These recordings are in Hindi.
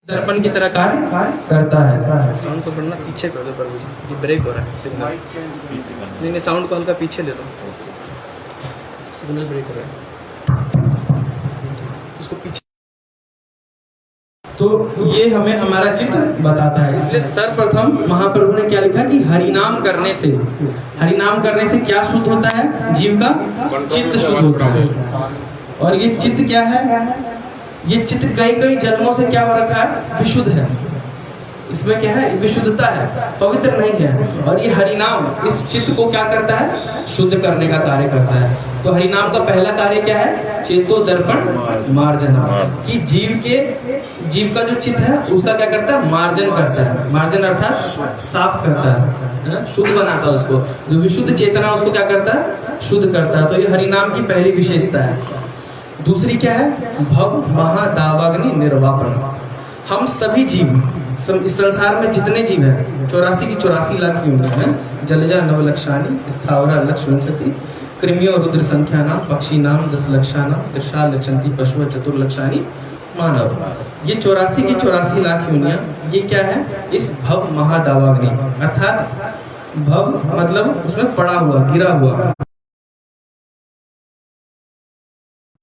दर्पण की तरह कार्य करता है। साउंड को थोड़ा पीछे कर दो प्रभु जी, ये ब्रेक हो रहा है सिग्नल। नहीं, साउंड को हल्का पीछे ले लो, सिग्नल ब्रेक हो रहा है, उसको पीछे। तो ये हमें हमारा चित्त बताता है। इसलिए सर्वप्रथम महाप्रभु ने क्या लिखा कि हरिनाम करने से क्या शुद्ध होता है? जीव का चित्त शुद्ध होता है। और ये चित्त क्या है? ये चित्त कई जन्मों से क्या हो रखा है? विशुद्ध है। इसमें क्या है? विशुद्धता है, पवित्र नहीं है। और ये हरिनाम इस चित्त को क्या करता है? शुद्ध करने का कार्य करता है। तो हरिनाम का पहला कार्य क्या है? चेतो दर्पण मार्जना, कि जीव का जो चित्त है उसका क्या करता है? मार्जन करता है। मार्जन अर्थात साफ करता है, शुद्ध बनाता है उसको। जो विशुद्ध चेतना उसको क्या करता है? शुद्ध करता है। तो ये हरिनाम की पहली विशेषता है। दूसरी क्या है? भव महादावाग्नि निर्वापन। हम सभी जीव, इस संसार में जितने जीव हैं 84 की 84 लाख योनियां हैं। जलजा नवलक्षाणी स्थावरा लक्ष विंशति कृमियो रुद्र संख्या नाम पक्षी नाम 10 लक्षानाम त्रिशा लक्षंती पशु चतुर्लक्षाणी मानव। ये 84 की 84 लाख योनियां, ये क्या है? इस भव महादावाग्नि अर्थात भव मतलब उसमें पड़ा हुआ, गिरा हुआ।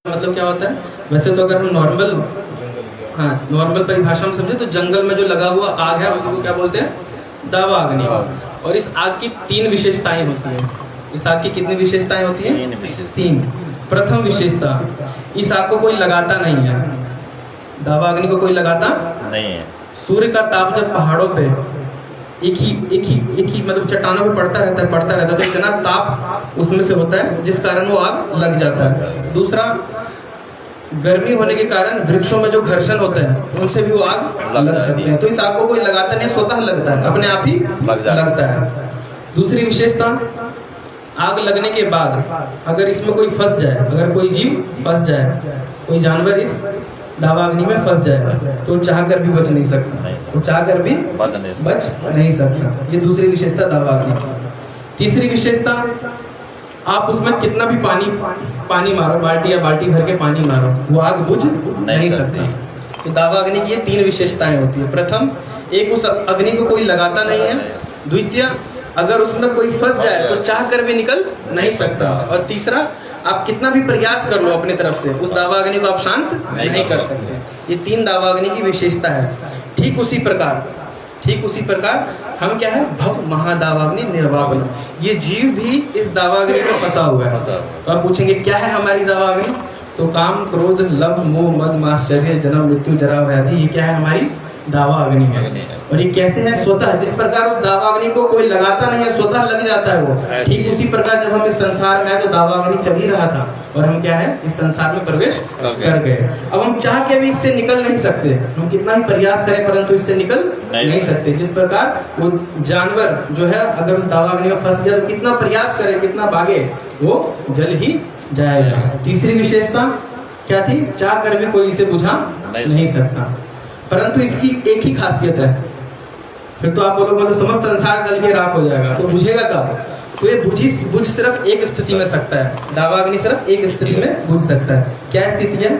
मतलब क्या होता है? वैसे तो अगर हम नॉर्मल परिभाषा में समझे तो जंगल में जो लगा हुआ आग है उसको क्या बोलते हैं? दावा अग्नि। और इस आग की 3 विशेषताएं होती हैं। इस आग की कितनी विशेषताएं होती हैं? 3। प्रथम विशेषता, इस आग को कोई लगाता नहीं है। दावा अग्नि को कोई लगाता नहीं है। सूर्य का ताप जब पहाड़ों पे एक ही मतलब चट्टानों पे पड़ता रहता है तो इतना ताप उसमें से होता है जिस कारण वो आग लग जाता है। दूसरा, गर्मी होने के कारण वृक्षों में जो घर्षण होते हैं उनसे भी वो आग लग सकते हैं। तो इस आग को कोई लगाता नहीं, स्वतः लगता है, अपने आप ही लगता है। दूसरी विशेषता, आग लगने के बाद अगर इसमें कोई फंस जाए, अगर कोई जीव फंस जाए, कोई जानवर इस दावा अग्नि में फंस जाए तो चाह कर भी बच नहीं सकता, वो चाह कर भी बच नहीं सकता। ये दूसरी विशेषता दावा अग्नि की। तीसरी विशेषता, आप उसमें कितना भी पानी मारो, बाल्टी या बाल्टी भर के पानी मारो, वो आग बुझ नहीं सकती। तो दावा अग्नि की ये 3 विशेषताएं होती है। प्रथम, एक उस अग्नि को कोई लगाता नहीं है। द्वितीय, अगर उसमें कोई फंस जाए तो चाह कर भी निकल नहीं सकता। और तीसरा, आप कितना भी प्रयास कर लो अपनी तरफ से, उस दावा अग्नि को आप शांत नहीं कर सकते। ये 3 दावा अग्नि की विशेषता है। ठीक उसी प्रकार हम क्या है? भव महादावाग्नि निर्वापन। ये जीव भी इस दावाग्नि में फंसा हुआ है। तो आप पूछेंगे क्या है हमारी दावाग्नि? तो काम क्रोध लव मोह मद माश्चर्य जन्म मृत्यु जरा व्याधि, ये क्या है? हमारी दावा अग्नि है। और ये कैसे है? स्वतः, जिस प्रकार उस दावा अग्नि को कोई लगाता नहीं है, स्वतः लग जाता है वो। ठीक उसी प्रकार जब हम इस संसार में आए तो दावा अग्नि चल ही रहा था और हम क्या है? इस संसार में प्रवेश कर गए। अब हम चाह के भी इससे निकल नहीं सकते, हम कितना भी प्रयास करें परंतु इससे निकल नहीं सकते। जिस प्रकार वो जानवर जो है अगर उस दावा अग्नि में फंस गया तो कितना प्रयास करे, कितना भागे, वो जल ही जाएगा। तीसरी विशेषता क्या थी? चाह कर भी कोई इसे बुझा नहीं सकता। परंतु इसकी एक ही खासियत है। फिर तो आप बोलोगे तो समस्त संसार जल के राख हो जाएगा, तो बुझेगा कब? तो ये बुझ सिर्फ एक स्थिति में सकता है। दावा अग्नि सिर्फ एक स्थिति में बुझ सकता है। क्या स्थिति है?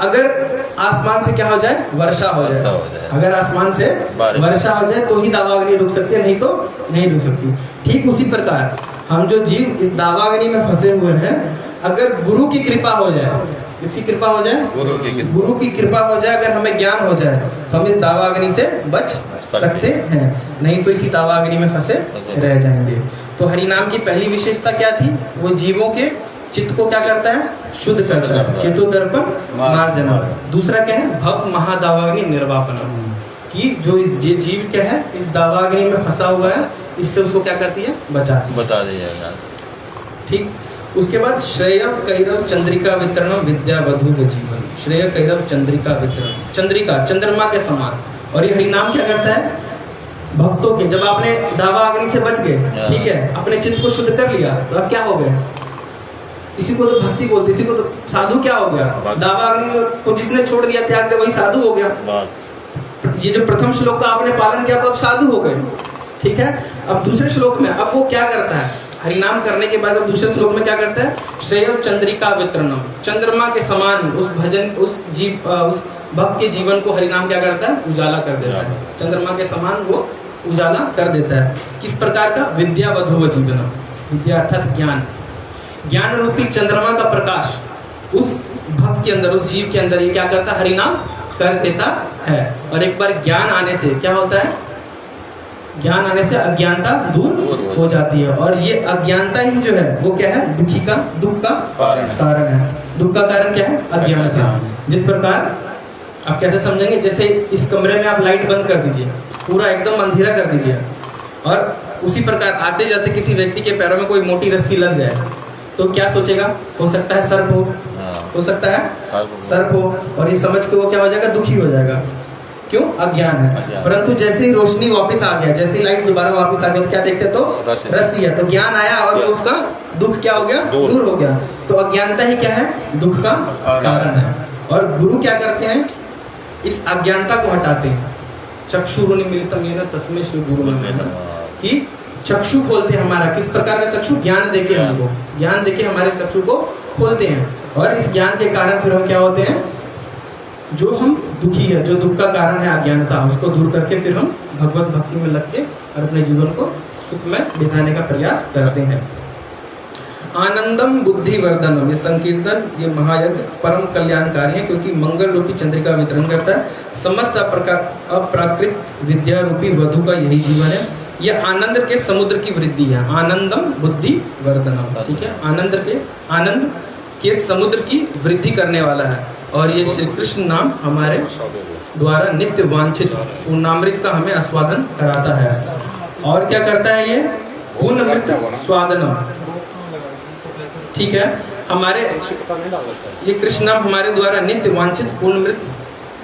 अगर आसमान से क्या हो जाए? वर्षा हो जाए। अगर आसमान से वर्षा हो जाए तो ही दावा अग्नि रुक सकती है, नहीं तो नहीं रुक सकती। ठीक उसी प्रकार हम जो जीव इस दावा अग्नि में फंसे हुए हैं, अगर गुरु की कृपा हो जाए, किसकी कृपा हो जाए? गुरु की कृपा हो जाए, अगर हमें ज्ञान हो जाए तो हम इस दावा अग्नि से बच सकते हैं, नहीं तो इसी दावा अग्नि में फंसे रह जाएंगे। तो हरिनाम की पहली विशेषता क्या थी? वो जीवों के चित्त को क्या करता है? शुद्ध करता है। चेतो दर्पण मार्जना। दूसरा क्या है? भव महादावाग्नि निर्वापन, कि जो इस जीव क्या है इस दावाग्नि में फंसा हुआ है, इससे उसको क्या करती है? बता दीजिएगा। ठीक। उसके बाद श्रेय कैरव चंद्रिका वितरण विद्या वधु के जीवन। श्रेय कैरव चंद्रिका वितरण, चंद्रिका चंद्रमा के समान। और ये हरिनाम क्या करता है? भक्तों के, जब आपने दावा अग्नि से बच गए, ठीक है, अपने चित्त को शुद्ध कर लिया, तो अब क्या हो गए? इसी को तो भक्ति बोलते, इसी को तो साधु क्या हो गया? दावा अग्नि को जिसने छोड़ दिया, त्याग दिया, वही साधु हो गया। ये जो प्रथम श्लोक का आपने पालन किया तो अब साधु हो गए, ठीक है। अब दूसरे श्लोक में अब वो क्या करता है? हरिनाम करने के बाद अब दूसरे श्लोक में क्या करता है? श्रेय चंद्रिका वितरणम, चंद्रमा के समान उस भजन, उस जीव, उस भक्त के जीवन को हरिनाम क्या करता है? उजाला कर देता है, चंद्रमा के समान वो उजाला कर देता है। किस प्रकार का? विद्या वधो जीवन, विद्या अर्थात ज्ञान, ज्ञान रूपी चंद्रमा का प्रकाश उस भक्त के अंदर, उस जीव के अंदर ये क्या करता है? हरिनाम कर देता है। और एक बार ज्ञान आने से क्या होता है? ज्ञान आने से अज्ञानता दूर हो जाती है, और ये अज्ञानता ही जो है वो क्या है? दुख का कारण है। दुख का कारण क्या है? अज्ञानता। जिस प्रकार आप कैसे समझेंगे? जैसे इस कमरे में आप लाइट बंद कर दीजिए, पूरा एकदम अंधेरा कर दीजिए, और उसी प्रकार आते जाते किसी व्यक्ति के पैरों में कोई मोटी रस्सी लग जाए तो क्या सोचेगा? हो सकता है सर्प हो सकता है सर्प हो, और ये समझ के वो क्या हो जाएगा? दुखी हो जाएगा। क्यों? अज्ञान है। परंतु जैसे ही रोशनी वापस आ गया, जैसे ही लाइट दोबारा वापस आ गया, तो क्या देखते? तो रस्सी है, तो ज्ञान आया और उसका दुख क्या हो गया? दूर हो गया। तो अज्ञानता ही क्या है? दुख का कारण है। और गुरु क्या करते हैं? इस अज्ञानता को हटाते हैं। चक्षुरुन्मीलितं येन तस्मै श्री गुरु नमः, कि चक्षु खोलते हैं हमारा। किस प्रकार का चक्षु? ज्ञान देके हमको, ज्ञान देके हमारे चक्षु को खोलते हैं, और इस ज्ञान के कारण फिर हम क्या होते हैं? जो हम दुखी है, जो दुख का कारण है अज्ञानता, उसको दूर करके फिर हम भगवत भक्ति में लग के और अपने जीवन को सुख में बिताने का प्रयास करते हैं। आनंदम बुद्धि वर्धनम, ये संकीर्तन, ये महायज्ञ परम कल्याणकारी है, क्योंकि मंगल रूपी चंद्रिका वितरण करता है। समस्त अप्राकृत विद्या रूपी वधु का यही जीवन है। यह आनंद के समुद्र की वृद्धि है। आनंदम बुद्धि वर्धनम, ठीक है? आनंद के समुद्र की वृद्धि करने वाला है। और ये श्री कृष्ण नाम हमारे द्वारा नित्य वांछित पूर्णामृत का हमें आस्वादन कराता है। और क्या करता है? ये पूर्णामृत स्वादनम, ठीक है? हमारे ये कृष्ण नाम हमारे द्वारा नित्य वांछित पूर्णामृत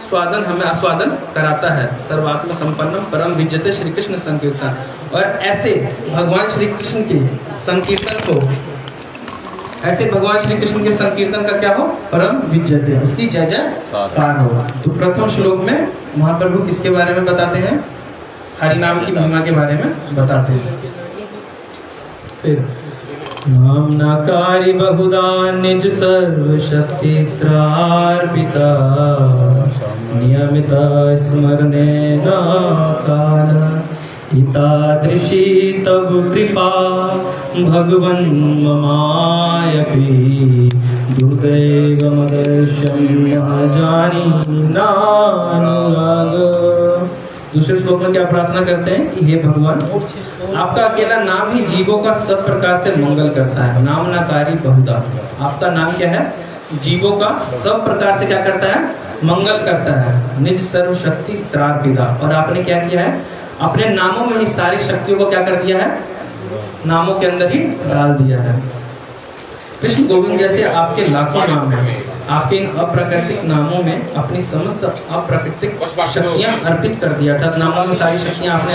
स्वादन हमें आस्वादन कराता है। सर्वात्म संपन्नम परम विजयते श्री कृष्ण संकीर्तन। और ऐसे भगवान श्री कृष्ण के संकीर्तन को, ऐसे भगवान श्री कृष्ण के संकीर्तन का क्या हो? परम विजयते, उसकी जय जयकार हो। तो प्रथम श्लोक में महाप्रभु किसके बारे में बताते हैं? हरिनाम की महिमा के बारे में बताते हैं। फिर नामनाकारी बहुधा निज सर्व शक्ति स्त्रार्पिता, नियमित स्मरणे न काल, इतादृशी तव कृपा भगवन् ममायपि, दुर्दैवमदर्शं न जानी नानुराग। दूसरे श्लोक में क्या प्रार्थना करते हैं कि हे भगवान, आपका अकेला नाम ही जीवों का सब प्रकार से मंगल करता है। नामनाकारी बहुधा, आपका नाम क्या है? जीवों का सब प्रकार से क्या करता है? मंगल करता है। निज सर्व शक्ति स्त्रार्पिता, और आपने क्या किया है? अपने नामों में ही सारी शक्तियों को क्या कर दिया है? नामों के अंदर ही डाल दिया है। कृष्ण गोविंद जैसे आपके लाखों नाम हैं, आपके इन अप्राकृतिक नामों में अपनी समस्त अप्राकृतिक शक्तियां अर्पित कर दिया, अर्थात नामों में सारी शक्तियां आपने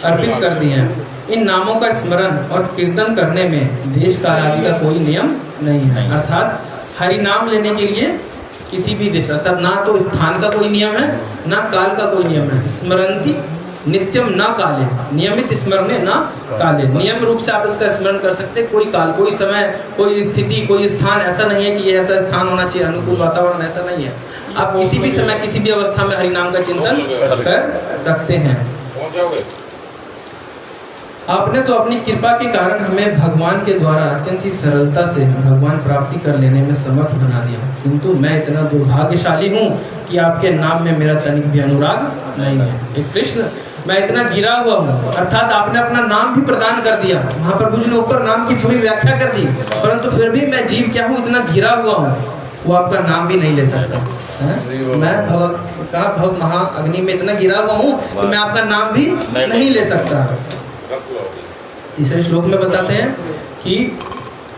अर्पित कर दी हैं। इन नामों का स्मरण और कीर्तन करने में देश काल आदि का कोई नियम नहीं है। अर्थात हरि नाम लेने के लिए किसी भी देश, अर्थात ना तो स्थान का कोई नियम है, ना काल का कोई नियम है। स्मरन्ति नित्यम न काले, नियमित स्मरण न काले, नियम रूप से आप इसका स्मरण कर सकते हैं। कोई काल, कोई समय, कोई स्थिति, कोई स्थान ऐसा नहीं है कि ये ऐसा स्थान होना चाहिए, अनुकूल वातावरण ऐसा नहीं है। आप किसी भी समय, किसी भी अवस्था में हरिनाम का चिंतन कर सकते हैं। आपने तो अपनी कृपा के कारण हमें भगवान के द्वारा अत्यंत ही सरलता से भगवान प्राप्ति कर लेने में समर्थ बना दिया, किंतु मैं इतना दुर्भाग्यशाली हूँ कि आपके नाम में मेरा तनिक भी अनुराग नहीं है। कृष्ण, मैं इतना गिरा हुआ हूँ, अर्थात आपने अपना नाम भी प्रदान कर दिया, महाप्रभु जी ने ऊपर नाम की पूरी व्याख्या कर दी, परंतु फिर भी मैं जीव क्या हूँ, इतना गिरा हुआ हूँ, वो आपका नाम भी नहीं ले सकता है। मैं भव महा अग्नि में इतना गिरा हुआ हूँ कि मैं आपका नाम भी नहीं ले सकता। तीसरे श्लोक में बताते हैं कि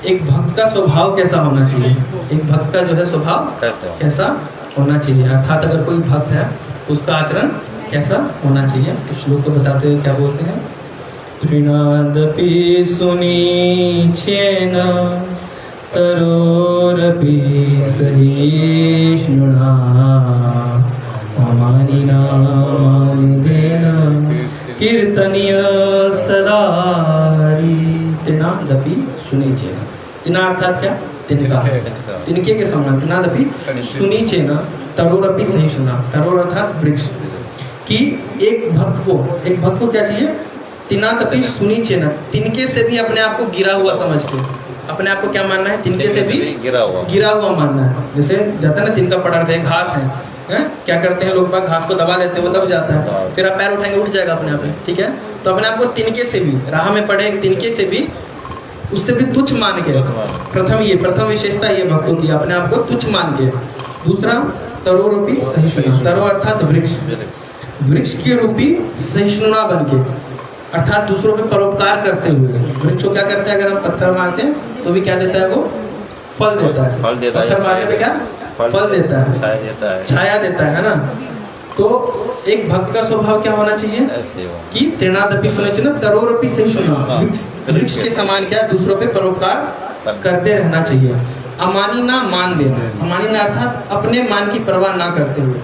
एक भक्त का स्वभाव कैसा होना चाहिए, एक भक्त का जो है स्वभाव कैसा होना चाहिए, अर्थात अगर कोई भक्त है तो उसका आचरण कैसा होना चाहिए। तो श्लोक को बताते हुए क्या बोलते हैं, तृणादपि सुनीचेन तरोरपि सहिष्णुना अमानिना मानिदेन कीर्तनीय सदारी। तृणादपि सुनीचेन, तृणा अर्थात क्या, तिनका, तिनके के समान। तृणादपि सुनीचेन तरोरपि सहिष्णुना, तरोर अर्थात वृक्ष। कि एक भक्त को क्या चाहिए? तृणादपि सुनीचेन, तिनके से भी अपने आप को गिरा हुआ समझ के, अपने आप को क्या मानना है? तिनके से भी गिरा हुआ मानना है। जैसे जाता है ना, तिनका पड़ा रहता है, घास है, क्या करते हैं लोग बाग, घास को दबा देते हैं, वो दब जाता है, फिर आप पैर उठाएंगे उठ जाएगा अपने आप, ठीक है। तो अपने आप को तिनके से भी, राह में पड़े तिनके से भी, उससे भी तुच्छ मान के, प्रथम विशेषता ये भक्तों की, अपने आप को तुच्छ मान के। दूसरा तरोरूपी सहिष्णुना, तरो अर्थात वृक्ष, वृक्ष के रूपी सहिष्णुना बन के, अर्थात दूसरों पे परोपकार करते हुए। वृक्ष को क्या करते हैं? अगर हम पत्थर मारते हैं तो भी क्या देता है? वो फल देता है। पत्थर मारने पे क्या फल देता है? छाया देता है ना। तो एक भक्त का स्वभाव क्या होना चाहिए? कि तृणादपि सुनीचेन तरोरपि सहिष्णुना, वृक्ष के समान क्या, दूसरों पे परोपकार करते रहना चाहिए। अमानी ना मान देना, अमानी ना अर्थात अपने मान की परवाह ना करते हुए,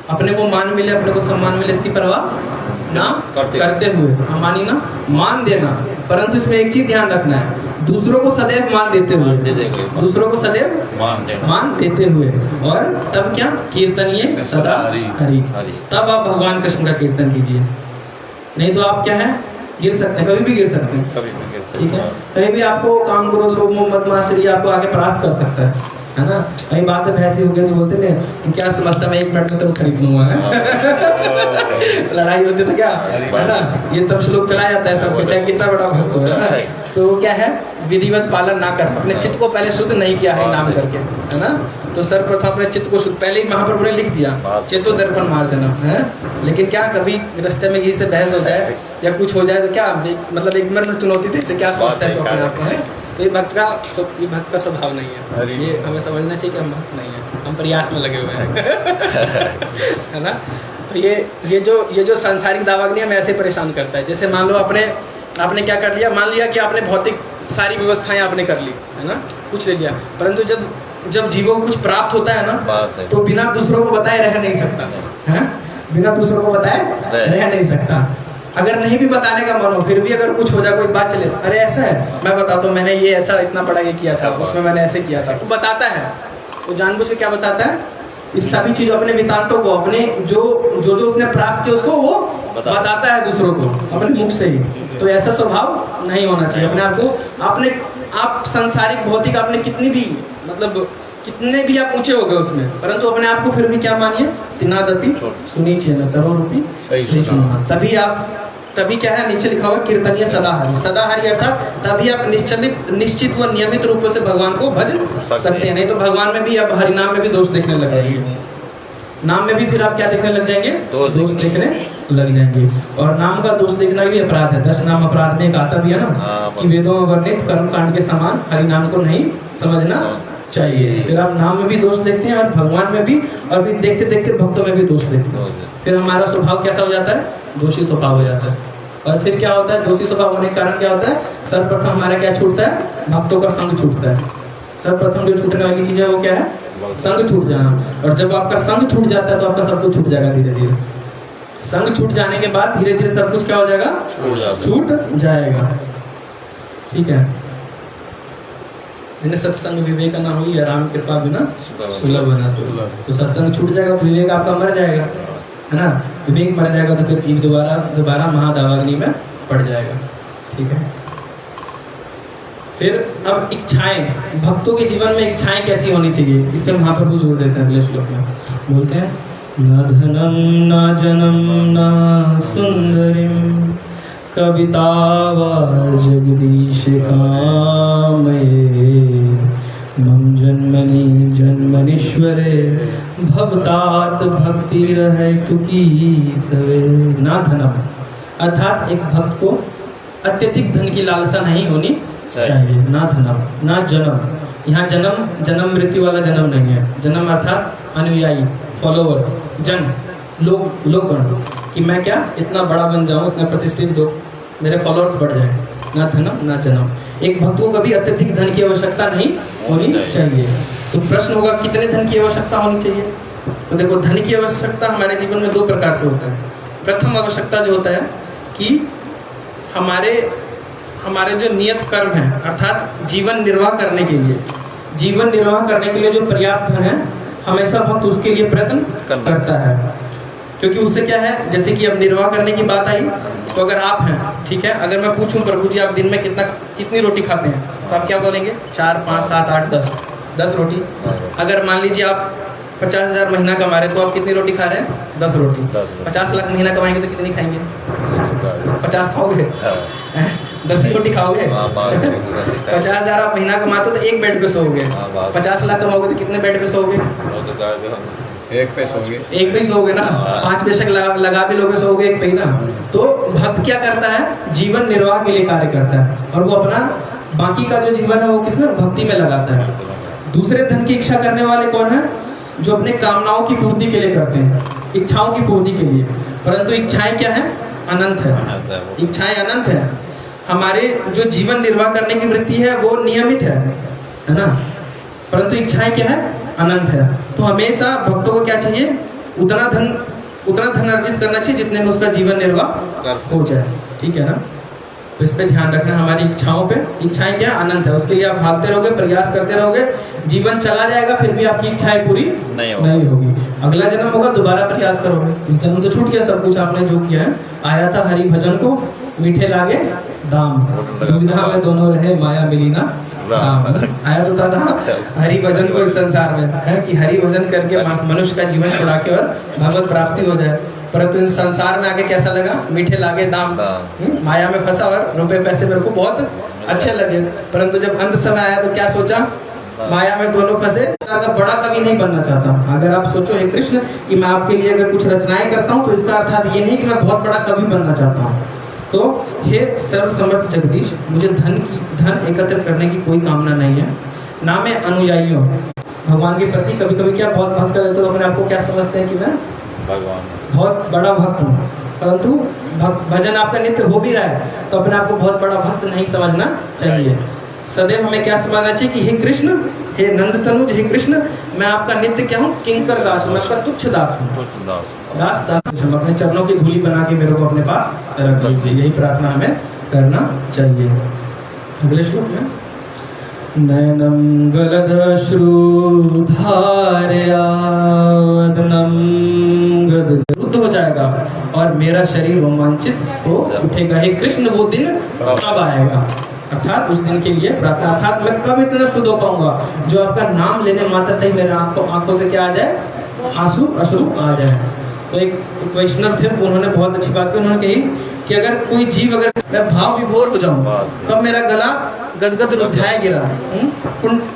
अपने को मान मिले, अपने को सम्मान मिले, इसकी परवाह ना करते हुए। अमानी ना मान देना, परंतु इसमें एक चीज ध्यान रखना है, दूसरों को सदैव मान देते हुए, दूसरों को सदैव मान देते हुए। और तब क्या? कीर्तनीय सदा हरि, तब आप भगवान कृष्ण का कीर्तन कीजिए। नहीं तो आप क्या है, गिर सकते हैं, कभी भी गिर सकते हैं, ठीक है। कहीं भी आपको काम करो, लोग मोहम्मद मास्टर आपको आगे परास्त कर सकता है ना। कई बात जब ऐसी हो गई तो बोलते थे क्या समझता, मैं 1 मिनट में तो खरीद लूंगा। लड़ाई होती तो क्या है ना, ये तब श्लोक चलाया जाता है सबको, चाहे कितना बड़ा भक्त हो, है ना। तो क्या है, विधिवत पालन ना कर, अपने चित्त को पहले शुद्ध नहीं किया है नाम करके, है ना। तो सर्वप्रथम अपने चित्त को शुद्ध, पहले ही महाप्रभु ने लिख दिया, चित्तो दर्पण मार्जनम, है। लेकिन क्या कभी रास्ते में किसी से बहस हो जाए या कुछ हो जाए तो क्या, मतलब 1 मिनट में चुनौती देते, क्या सोचता है तो अपने आप को, है। तो ये भक्त का स्वभाव नहीं है, ये हमें समझना चाहिए कि हम भक्त नहीं है, हम प्रयास में लगे हुए हैं। है ना। तो ये जो सांसारिक दावाग्नि हमें ऐसे परेशान करता है। जैसे मान लो आपने क्या कर लिया, मान लिया कि आपने भौतिक सारी व्यवस्थाएं आपने कर ली, है ना, कुछ ले लिया, परंतु जब जीवों को कुछ प्राप्त होता है ना, तो बिना दूसरों को बताए रह नहीं सकता, है। बिना दूसरों को बताए रह नहीं सकता। अगर नहीं भी बताने का मन हो, फिर भी अगर कुछ हो जाए, कोई बात चले, अरे ऐसा है, मैं बताता हूँ, मैंने ये ऐसा इतना बड़ा ये किया था, उसमें मैंने ऐसे किया था, वो बताता है, वो जानबूझ के क्या बताता है, इस सभी चीजों, अपने वृत्तांतों को, अपने जो उसने प्राप्त किया उसको वो बताता है दूसरों को अपने मुख से ही। तो ऐसा स्वभाव नहीं होना चाहिए। अपने आप को आप संसारिक भौतिक आपने कितनी भी, मतलब कितने भी आप ऊंचे हो गए उसमें, परंतु अपने आप को फिर भी क्या मानिए? तृणादपि सुनीचेन तरोरूपी सहिष्णुना। तभी क्या है, नीचे लिखा हुआ कीर्तनीय सदाहरि, सदाहरि अर्थात तभी आप निश्चित व नियमित रूप से भगवान को भज सकते हैं। नहीं तो भगवान में भी, अब हरिनाम में भी दोष देखने लग जाएंगे, नाम में भी फिर आप क्या देखने लग जाएंगे? दोष देखने लग जाएंगे। और नाम का दोष देखना भी अपराध है। 10 नाम अपराध में एक आता भी है ना, कि वेदों में वर्णित कर्म कांड के समान हरिनाम को नहीं समझना चाहिए। फिर आप नाम में भी दोष देखते हैं और भगवान में भी, और भी देखते देखते भक्तों में भी दोष देखते हैं। फिर हमारा स्वभाव कैसा हो जाता है? दोषी स्वभाव हो जाता है। और फिर क्या होता है? दोषी स्वभाव होने के कारण क्या होता है? सर्वप्रथम हमारा क्या छूटता है? भक्तों का संग छूटता है। सर्वप्रथम जो छूटने वाली चीज है वो क्या है? संग छूट जाना। और जब आपका संग छूट जाता है तो आपका सब कुछ छूट जाएगा धीरे धीरे। संग छूट जाने के बाद धीरे धीरे सब कुछ क्या हो जाएगा? छूट जाएगा। ठीक है। सत्संग विवेक ना हुई, राम कृपा बिना सुलभ ना सुलभ। तो सत्संग छूट जाएगा तो विवेक आपका मर जाएगा, है ना। विवेक मर जाएगा तो फिर जीव दोबारा महादावाग्नि में पड़ जाएगा। ठीक है। फिर अब इच्छाएं, भक्तों के जीवन में इच्छाएं कैसी होनी चाहिए, इस पर महाप्रभु जोर देते हैं अगले श्लोक में। बोलते हैं, न धनम न जनम न सुंदरीम कविता व जगदीश कामये मम जन्मनि जन्मनीश्वरे भवतात भक्ति रहे तुकी तवे। ना धनम अर्थात एक भक्त को अत्यधिक धन की लालसा नहीं होनी चाहिए। ना धनम ना जन्म। यहाँ जन्म मृत्यु वाला जन्म नहीं है। जन्म अर्थात अनुयायी, फॉलोवर्स, जन, लोगगण, कि मैं क्या इतना बड़ा बन जाऊं, इतना प्रतिष्ठित हो, मेरे फॉलोअर्स बढ़ जाए। ना धनम ना जन्म। एक भक्त को कभी अत्यधिक धन की आवश्यकता नहीं होनी चाहिए। तो प्रश्न होगा कितने धन की आवश्यकता होनी चाहिए? तो देखो, धन की आवश्यकता हमारे जीवन में 2 प्रकार से होता है। प्रथम आवश्यकता जो होता है कि हमारे जो नियत कर्म है, अर्थात जीवन निर्वाह करने के लिए जीवन निर्वाह करने के लिए जो पर्याप्त धन है, हमेशा भक्त उसके लिए प्रयत्न करता है। क्योंकि उससे क्या है, जैसे कि अब निर्वाह करने की बात आई, तो अगर आप हैं, ठीक है, अगर मैं पूछूं प्रभु जी आप दिन में कितनी रोटी खाते हैं, तो आप क्या बोलेंगे? 4, 5, 7, 8, 10 रोटी। अगर मान लीजिए आप 50,000 महीना कमा रहे, तो आप कितनी रोटी खा रहे हैं? 10 रोटी। 50 लाख महीना कमाएंगे तो कितनी खाएंगे? 50 खाओगे? 10 ही रोटी खाओगे? 50,000 आप महीना कमाते हो तो एक बेड पे सोओगे। 50 लाख कमाओगे तो कितने बेड पे सोओगे? एक पे सोओगे। एक पे ही सोओगे ना। 5 पैसे लगा के लोगे, सोओगे एक पे ही ना। तो भक्त क्या करता है? जीवन निर्वाह के लिए कार्य करता है, और वो अपना बाकी का जो जीवन है वो किसमें? भक्ति में लगाता है। दूसरे धन की इच्छा करने वाले कौन है? जो अपने कामनाओं की पूर्ति के लिए करते हैं, इच्छाओं की पूर्ति के लिए। परंतु इच्छाएं क्या है? अनंत है। इच्छाएं अनंत है। हमारे जो जीवन निर्वाह करने की वृत्ति है वो नियमित है ना, परंतु इच्छाएं क्या है? अनंत है। तो हमेशा भक्तों को क्या चाहिए? उतना धन अर्जित करना चाहिए जितने में उसका जीवन निर्वाह हो जाए, ठीक है ना। तो इस पे ध्यान रखना, हमारी इच्छाओं पे। इच्छाएं क्या? अनंत है। उसके लिए आप भागते रहोगे, प्रयास करते रहोगे, जीवन चला जाएगा, फिर भी आपकी इच्छाएं पूरी नहीं होगी। अगला जन्म होगा, दोबारा प्रयास करोगे। इस जन्म तो छूट गया सब कुछ आपने जो किया है। आया था हरि भजन को, मीठे लागे दाम, दुविधा में दोनों रहे, माया मिली ना राम। आया तो था ना हरि भजन को इस संसार में है कि हरि भजन करके मनुष्य का जीवन छुड़ा के और भगवत प्राप्ति हो जाए। परंतु इस संसार में आगे कैसा लगा? मीठे लागे दाम, माया में फंसा और रुपए पैसे मेरे को बहुत अच्छे लगे। परंतु जब अंत समय आया तो क्या सोचा? माया में दोनों फंसे। बड़ा कवि नहीं बनना चाहता। अगर आप सोचो हे कृष्ण कि मैं आपके लिए अगर कुछ रचनाएं करता हूँ, तो इसका अर्थात ये नहीं कि मैं बहुत बड़ा कवि बनना चाहता हूँ। तो हे सर्वसमर्थ जगदीश, मुझे धन एकत्र करने की कोई कामना नहीं है, ना मैं अनुयायी हूँ भगवान के प्रति। कभी कभी क्या बहुत भक्त रहते तो अपने आपको क्या समझते हैं कि मैं भगवान बहुत बड़ा भक्त हूँ, परंतु भजन आपका नित्य हो भी रहा है तो अपने आप को बहुत बड़ा भक्त नहीं समझना चाहिए। सदैव हमें क्या समझना चाहिए कि हे कृष्ण, हे नंद तनुज, हे कृष्ण, मैं आपका नित्य क्या हूँ? किंकर दास हूँ, मैं आपका तुच्छ दास हूँ। दास अपने चरणों की धूली बना के मेरे को अपने पास रख लीजिए। यही प्रार्थना हमें करना चाहिए। अगले श्लोक में नयनम गलदश्रु धारया वदनम गद रुद्ध हो जाएगा और मेरा शरीर रोमांचित हो उठेगा। हे कृष्ण, वो दिन कब आएगा? अर्थात उस दिन के लिए प्रार्थना, अर्थात मैं कब इतना शुद्ध हो पाऊंगा जो आपका नाम लेने मात्र से ही मेरे आंखों से क्या आ जाए? आंसू अश्रु आ जाए। तो एक वैष्णव थे, उन्होंने बहुत अच्छी बात की। उन्होंने कही कि अगर कोई जीव, अगर मैं भाव विभोर हो जाऊं, कब मेरा गला गदगद रुधियाए गिरा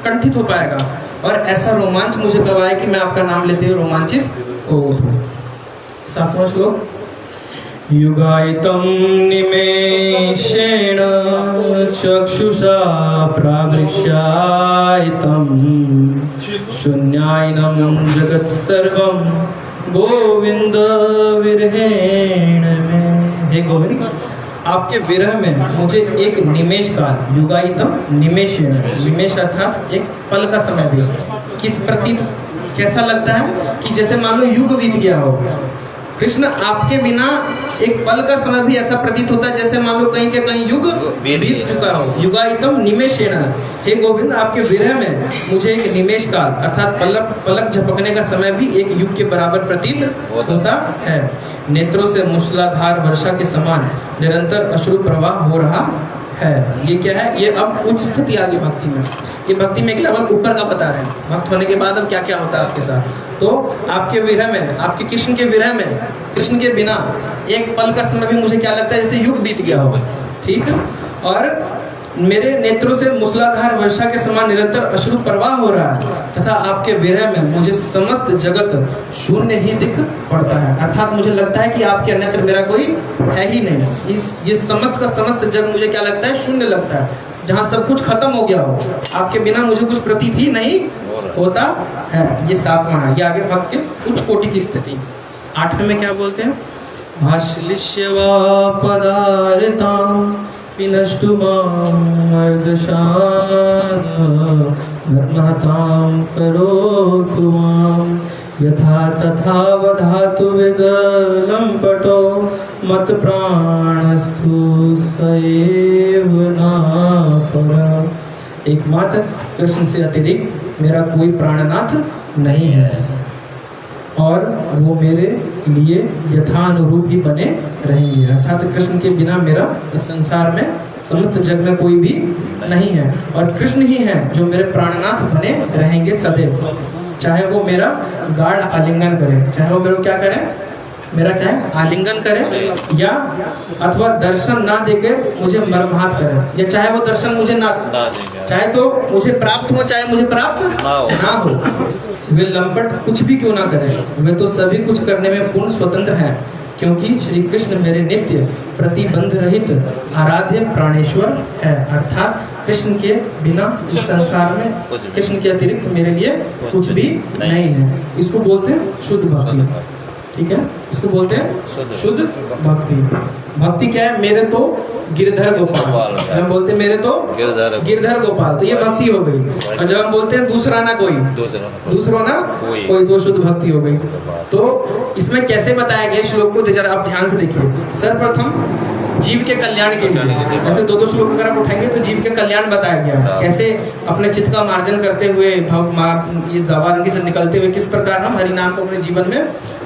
कंठित हो पाएगा, और ऐसा रोमांच मुझे कब आए कि मैं आपका नाम लेते हुए रोमांचित हो उठूं। 7वां श्लोक युगायितं निमेषेण चक्षुषा प्रावृष्यायितं शून्यायनं जगत् सर्वं गोविंद विरहेण में। हे गोविंद, आपके विरह में मुझे एक निमेष काल, युगायितम निमेषेण, निमेष अर्थात एक पल का समय भी किस प्रतीत कैसा लगता है कि जैसे मान लो युग बीत गया हो। कृष्ण, आपके बिना एक पल का समय भी ऐसा प्रतीत होता है जैसे मान लो कहीं के कहीं युग बीत चुका हो। युगायितम निमेषेण, हे गोविंद, आपके विरह में मुझे एक निमेष काल अर्थात पलक झपकने का समय भी एक युग के बराबर प्रतीत होता है। नेत्रों से मूसलाधार वर्षा के समान निरंतर अश्रु प्रवाह हो रहा है। ये क्या है? ये अब उच्च स्थिति आ गई भक्ति में। ये भक्ति में एक लेवल ऊपर का बता रहे हैं। भक्त होने के बाद अब क्या क्या होता है आपके साथ। तो आपके विरह में, आपके कृष्ण के विरह में, कृष्ण के बिना एक पल का समय भी मुझे क्या लगता है जैसे युग बीत गया हो। ठीक, और मेरे नेत्रों से मूसलाधार वर्षा के समान निरंतर अश्रु प्रवाह हो रहा है, तथा आपके विरह में मुझे समस्त जगत शून्य ही दिख पड़ता है। अर्थात मुझे लगता है कि आपके अन्यत्र मेरा कोई है ही नहीं। ये समस्त का समस्त जग मुझे क्या लगता है? शून्य लगता है, जहाँ सब कुछ खत्म हो गया हो। आपके बिना मुझे कुछ प्रतीत ही नहीं होता है। ये 7वां है। ये आगे भक्त के उच्च कोटि की स्थिति। 8वें में क्या बोलते हैं? आश्लिष्यवा पदार्तां विनष्टु मां अर्धशाद धर्महतां करोतु मां यथा तथा वधातु विदलं पटो मत प्राणस्तु सएव न परा। एकमात्र कृष्ण से अतिरिक्त मेरा कोई प्राणनाथ नहीं है और वो मेरे लिए यथानुरूप ही बने रहेंगे। अर्थात कृष्ण के बिना मेरा इस संसार में समस्त जग में कोई भी नहीं है और कृष्ण ही है जो मेरे प्राणनाथ बने रहेंगे सदैव। चाहे वो मेरा गाढ़ आलिंगन करे, चाहे वो मेरे क्या करे, मेरा चाहे आलिंगन करे या अथवा दर्शन ना देकर मुझे मर्माहत करे, या चाहे वो दर्शन मुझे ना दे, चाहे तो मुझे प्राप्त हो चाहे मुझे प्राप्त ना हो, वे लंपट कुछ भी क्यों ना करें, वे तो सभी कुछ करने में पूर्ण स्वतंत्र हैं, क्योंकि श्री कृष्ण मेरे नित्य प्रतिबंध रहित आराध्य प्राणेश्वर है। अर्थात कृष्ण के बिना इस संसार में कृष्ण के अतिरिक्त मेरे लिए कुछ भी नहीं है। इसको बोलते हैं शुद्ध भक्ति। ठीक है, इसको बोलते हैं शुद्ध भक्ति। भक्ति क्या है? मेरे तो गिरधर गोपाल। जब हम बोलते हैं मेरे तो गिरधर गोपाल, तो ये भक्ति हो गई। और जब हम बोलते हैं दूसरा ना कोई, दूसरा ना कोई, तो शुद्ध भक्ति हो गई। तो इसमें कैसे बताया गया श्लोक को जरा आप ध्यान से देखिए। सर्वप्रथम जीव के कल्याण के लिए, ऐसे दो श्लोक अगर आप उठाएंगे तो जीव के कल्याण बताया गया, कैसे अपने चित्त का मार्जन करते हुए ये दावारंगी से निकलते हुए किस प्रकार हम हरि नाम को अपने जीवन में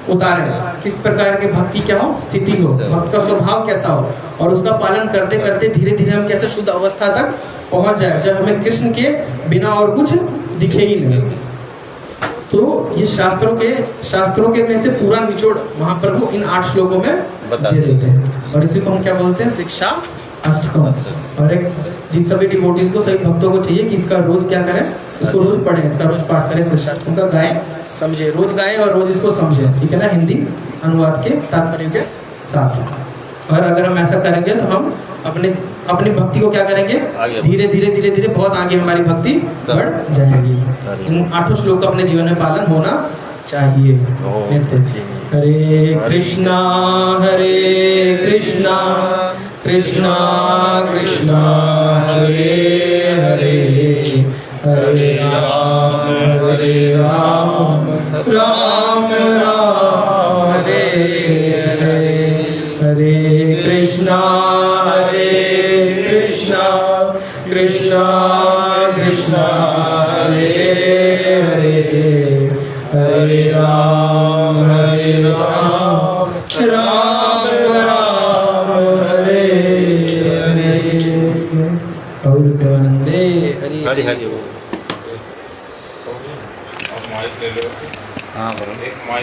उतारे, किस प्रकार के भक्ति क्या हो, स्थिति हो, भक्त का स्वभाव कैसा हो, और उसका पालन करते करते धीरे धीरे हम कैसे शुद्ध अवस्था तक पहुंच जाए जब हमें कृष्ण के बिना और कुछ दिखे ही नहीं। तो ये शास्त्रों के में से पूरा निचोड़ महाप्रभु इन 8 श्लोकों में दे देते हैं और इसी को हम क्या बोलते हैं, शिक्षा अष्टकम। और एक जिन सभी डिवोटीज को, सभी भक्तों को चाहिए कि इसका रोज क्या करें, इसको रोज पढ़ें, इसका रोज पाठ करें, शिक्षार्थों का गाएं, समझे, रोज गाएं और रोज इसको समझे। ठीक है ना, हिंदी अनुवाद के तात्पर्य के साथ। और अगर हम ऐसा करेंगे तो हम अपनी भक्ति को क्या करेंगे, धीरे धीरे बहुत आगे हमारी भक्ति बढ़ जाएगी। इन 8 श्लोक का अपने जीवन में पालन होना चाहिए। हरे कृष्णा कृष्णा कृष्णा हरे हरे, हरे राम राम राम हरे हरे, हरे कृष्णा कृष्णा कृष्णा हरे हरे, हरे राम राम राम हरे हरे। और वंदे हरि हरि। माइक ले लो। हाँ, एक माइक।